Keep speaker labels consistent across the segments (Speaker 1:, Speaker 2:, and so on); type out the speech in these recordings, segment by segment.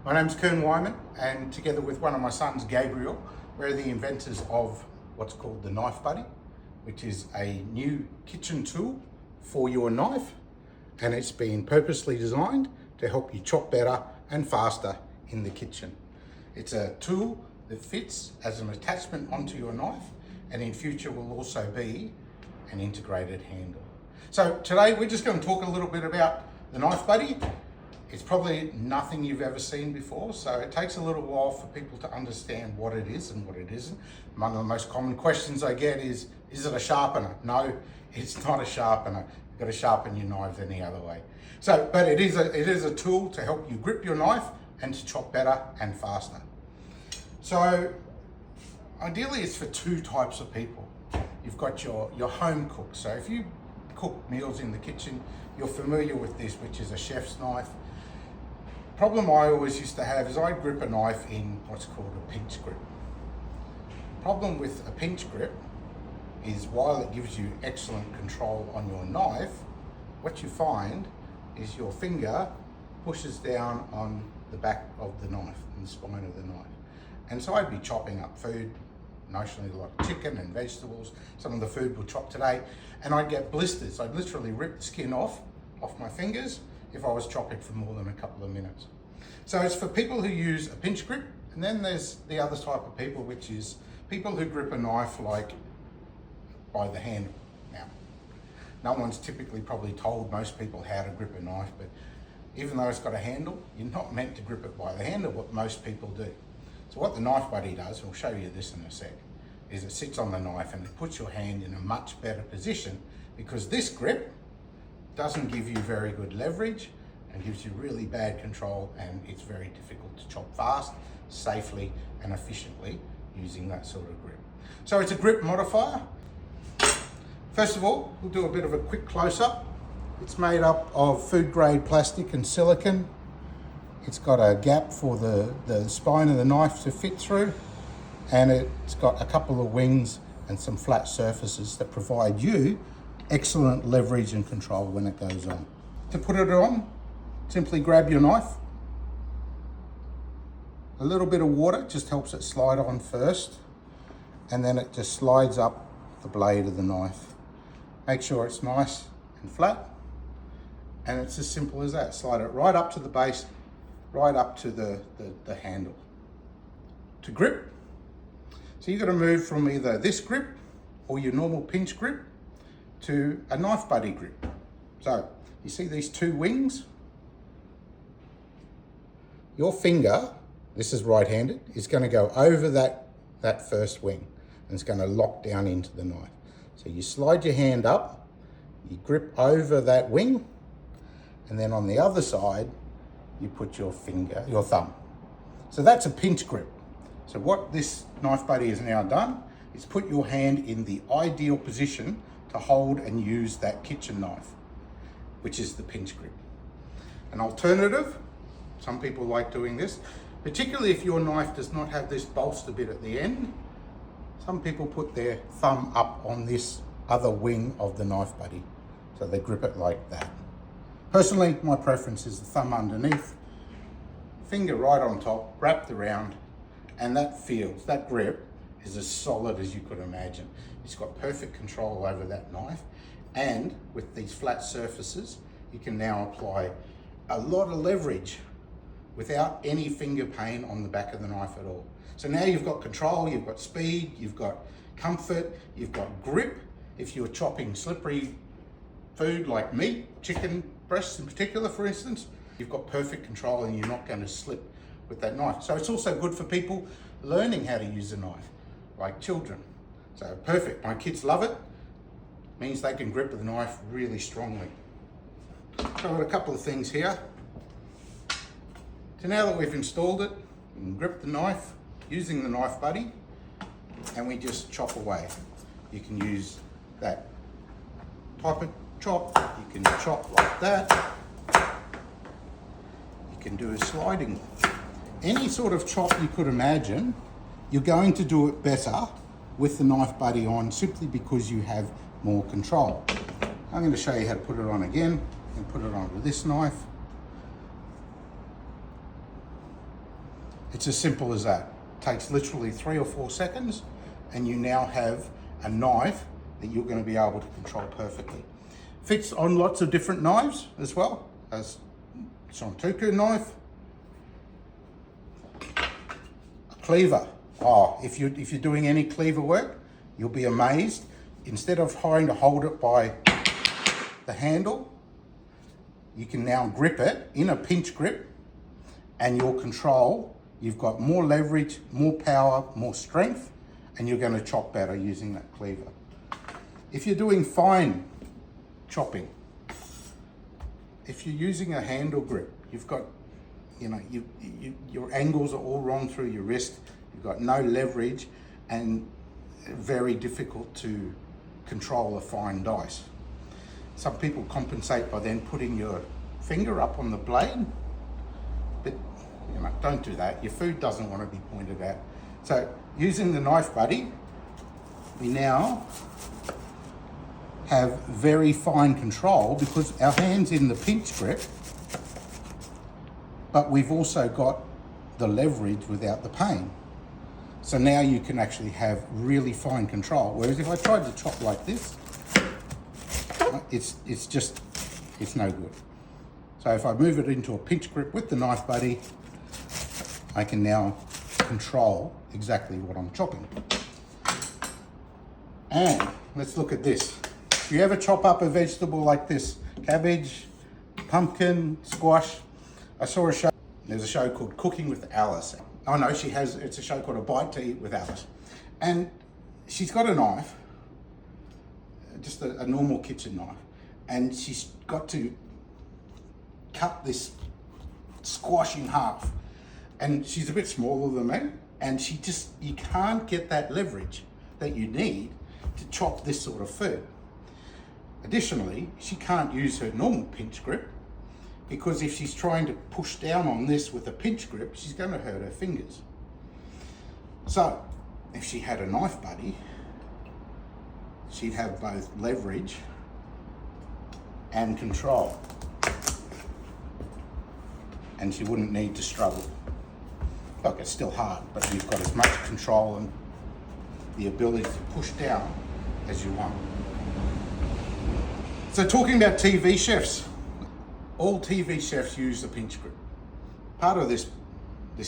Speaker 1: My name's Kern Wyman, and together with one of my sons, Gabriel, we're the inventors of what's called the KnifeBuddy, which is a new kitchen tool for your knife, and it's been purposely designed to help you chop better and faster in the kitchen. It's a tool that fits as an attachment onto your knife, and in future will also be an integrated handle. So today we're just going to talk a little bit about the KnifeBuddy. It's probably nothing you've ever seen before, so it takes a little while for people to understand what it is and what it isn't. One of the most common questions I get is it a sharpener? No, it's not a sharpener. You've got to sharpen your knives any other way. So, but it is a tool to help you grip your knife and to chop better and faster. So ideally it's for two types of people. You've got your home cook. So if you cook meals in the kitchen, you're familiar with this, which is a chef's knife. Problem I always used to have is I'd grip a knife in what's called a pinch grip. Problem with a pinch grip is while it gives you excellent control on your knife, what you find is your finger pushes down on the back of the knife and the spine of the knife. And so I'd be chopping up food, notionally like chicken and vegetables, some of the food we'll chop today, and I'd get blisters. I'd literally rip the skin off my fingers if I was chopping for more than a couple of minutes. So it's for people who use a pinch grip, and then there's the other type of people, which is people who grip a knife like by the handle. Now, no one's typically probably told most people how to grip a knife, but even though it's got a handle, you're not meant to grip it by the handle, what most people do. So what the KnifeBuddy does, and I'll show you this in a sec, is it sits on the knife and it puts your hand in a much better position, because this grip doesn't give you very good leverage and gives you really bad control, and it's very difficult to chop fast, safely and efficiently using that sort of grip. So it's a grip modifier. First of all, we'll do a bit of a quick close-up. It's made up of food grade plastic and silicone. It's got a gap for the spine of the knife to fit through, and it's got a couple of wings and some flat surfaces that provide you excellent leverage and control when it goes on. To put it on, simply grab your knife. A little bit of water just helps it slide on first, and then it just slides up the blade of the knife. Make sure it's nice and flat, and it's as simple as that. Slide it right up to the base, right up to the handle. To grip, so you've got to move from either this grip or your normal pinch grip to a KnifeBuddy grip. So you see these two wings? Your finger, this is right-handed, is going to go over that first wing, and it's going to lock down into the knife. So you slide your hand up, you grip over that wing, and then on the other side, you put your thumb. So that's a pinch grip. So what this KnifeBuddy has now done is put your hand in the ideal position to hold and use that kitchen knife, which is the pinch grip. An alternative, some people like doing this, particularly if your knife does not have this bolster bit at the end, some people put their thumb up on this other wing of the KnifeBuddy, so they grip it like that. Personally, my preference is the thumb underneath, finger right on top, wrapped around, and that grip is as solid as you could imagine. It's got perfect control over that knife, and with these flat surfaces, you can now apply a lot of leverage without any finger pain on the back of the knife at all. So now you've got control, you've got speed, you've got comfort, you've got grip. If you're chopping slippery food like meat, chicken breasts in particular, for instance, you've got perfect control and you're not going to slip with that knife. So it's also good for people learning how to use a knife, like children. So perfect, my kids love it. Means they can grip the knife really strongly. So I've got a couple of things here. So now that we've installed it, we can grip the knife using the KnifeBuddy, and we just chop away. You can use that type of chop, you can chop like that, you can do a sliding. Any sort of chop you could imagine, you're going to do it better with the KnifeBuddy on, simply because you have more control. I'm going to show you how to put it on again, and put it on with this knife. It's as simple as that. It takes literally 3 or 4 seconds and you now have a knife that you're going to be able to control perfectly. Fits on lots of different knives as well, as Santoku knife, a cleaver. Oh, if you're doing any cleaver work, you'll be amazed. Instead of trying to hold it by the handle, you can now grip it in a pinch grip, and your control, you've got more leverage, more power, more strength, and you're going to chop better using that cleaver. If you're doing fine chopping, if you're using a handle grip, you've got, your angles are all wrong through your wrist, you've got no leverage, and very difficult to control a fine dice. Some people compensate by then putting your finger up on the blade, but don't do that. Your food doesn't want to be pointed at. So using the KnifeBuddy, we now have very fine control because our hand's in the pinch grip, but we've also got the leverage without the pain. So now you can actually have really fine control. Whereas if I tried to chop like this, it's no good. So if I move it into a pinch grip with the KnifeBuddy, I can now control exactly what I'm chopping. And let's look at this. If you ever chop up a vegetable like this, cabbage, pumpkin, squash, I saw a show, there's a show called Cooking with Alice. Oh no, it's a show called A Bite to Eat with Alice. And she's got a knife, just a normal kitchen knife, and she's got to cut this squash in half. And she's a bit smaller than me, and you can't get that leverage that you need to chop this sort of food. Additionally, she can't use her normal pinch grip, because if she's trying to push down on this with a pinch grip, she's going to hurt her fingers. So if she had a KnifeBuddy, she'd have both leverage and control, and she wouldn't need to struggle. Look, it's still hard, but you've got as much control and the ability to push down as you want. So talking about TV chefs, all TV chefs use the pinch grip. Part of this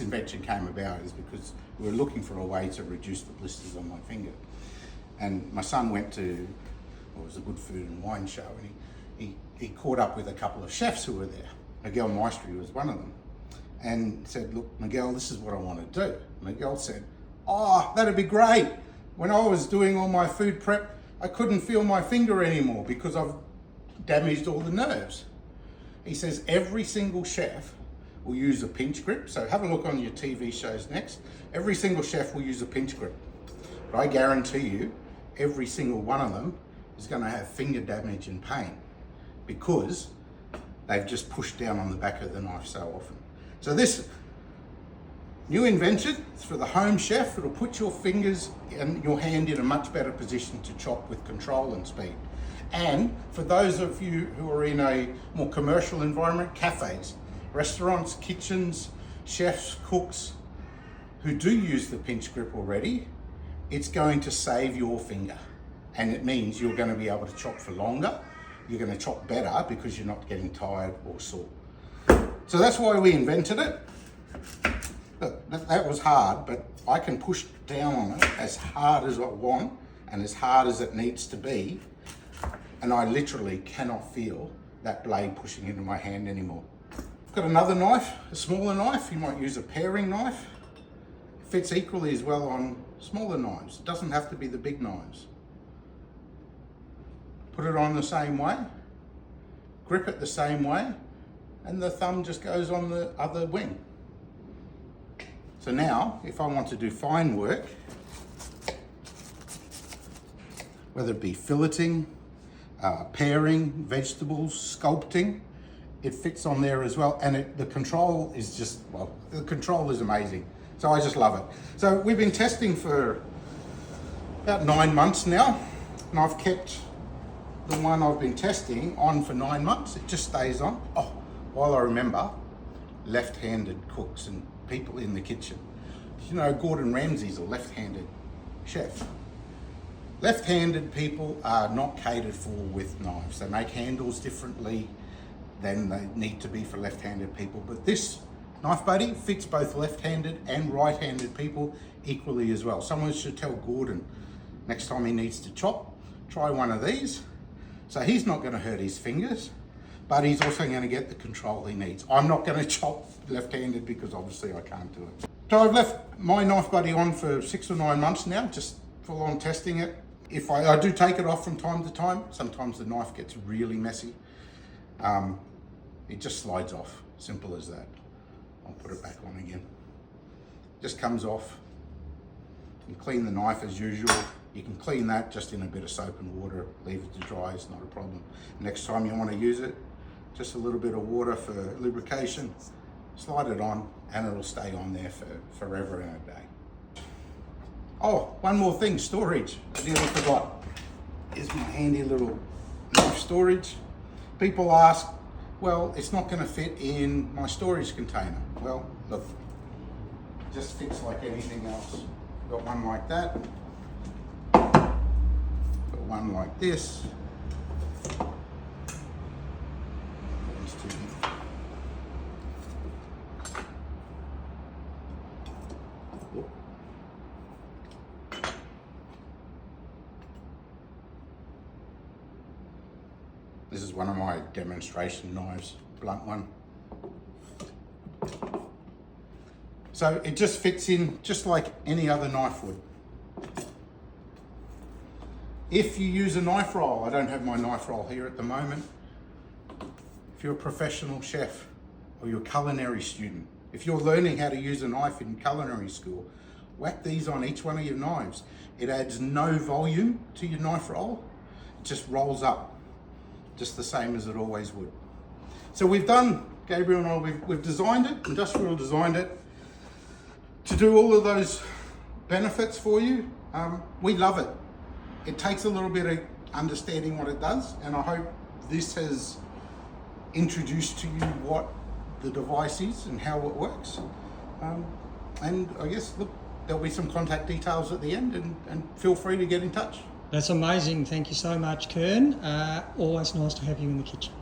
Speaker 1: invention came about is because we were looking for a way to reduce the blisters on my finger. And my son went to, it was a good food and wine show, and he caught up with a couple of chefs who were there. Miguel Maestri was one of them, and said, look, Miguel, this is what I want to do. Miguel said, oh, that'd be great. When I was doing all my food prep, I couldn't feel my finger anymore because I've damaged all the nerves. He says every single chef will use a pinch grip. So have a look on your TV shows next. Every single chef will use a pinch grip. But I guarantee you, every single one of them is going to have finger damage and pain because they've just pushed down on the back of the knife so often. So this new invention is for the home chef. It'll put your fingers and your hand in a much better position to chop with control and speed. And for those of you who are in a more commercial environment, cafes, restaurants, kitchens, chefs, cooks who do use the pinch grip already, it's going to save your finger. And it means you're going to be able to chop for longer. You're going to chop better because you're not getting tired or sore. So that's why we invented it. Look, that was hard, but I can push down on it as hard as I want and as hard as it needs to be. And I literally cannot feel that blade pushing into my hand anymore. I've got another knife, a smaller knife. You might use a paring knife. It fits equally as well on smaller knives. It doesn't have to be the big knives. Put it on the same way, grip it the same way, and the thumb just goes on the other wing. So now, if I want to do fine work, whether it be filleting, paring, vegetables, sculpting, it fits on there as well. And the control is just, well, the control is amazing. So I just love it. So we've been testing for about 9 months now, and I've kept the one I've been testing on for 9 months. It just stays on. Oh, while I remember, left-handed cooks and people in the kitchen. You know, Gordon Ramsay's a left-handed chef. Left-handed people are not catered for with knives. They make handles differently than they need to be for left-handed people. But this KnifeBuddy fits both left-handed and right-handed people equally as well. Someone should tell Gordon next time he needs to chop, try one of these. So he's not going to hurt his fingers, but he's also going to get the control he needs. I'm not going to chop left-handed because obviously I can't do it. So I've left my KnifeBuddy on for 6 or 9 months now, just full on testing it. If I do take it off from time to time, sometimes the knife gets really messy. It just slides off, simple as that. I'll put it back on again. Just comes off. You can clean the knife as usual. You can clean that just in a bit of soap and water, leave it to dry, it's not a problem. Next time you want to use it, just a little bit of water for lubrication, slide it on and it'll stay on there for forever and a day. Oh, one more thing, storage. I nearly forgot. Here's my handy little knife storage. People ask, well, it's not going to fit in my storage container. Well, look, it just fits like anything else. Got one like that. Got one like this. This is one of my demonstration knives, blunt one. So it just fits in just like any other knife would. If you use a knife roll, I don't have my knife roll here at the moment. If you're a professional chef or you're a culinary student, if you're learning how to use a knife in culinary school, whack these on each one of your knives. It adds no volume to your knife roll. It just rolls up just the same as it always would. So we've done, Gabriel and I, we've designed it, industrial designed it to do all of those benefits for you. We love it. It takes a little bit of understanding what it does, and I hope this has introduced to you what the device is and how it works. And I guess, look, there'll be some contact details at the end, and feel free to get in touch.
Speaker 2: That's amazing. Thank you so much, Kern. Always nice to have you in the kitchen.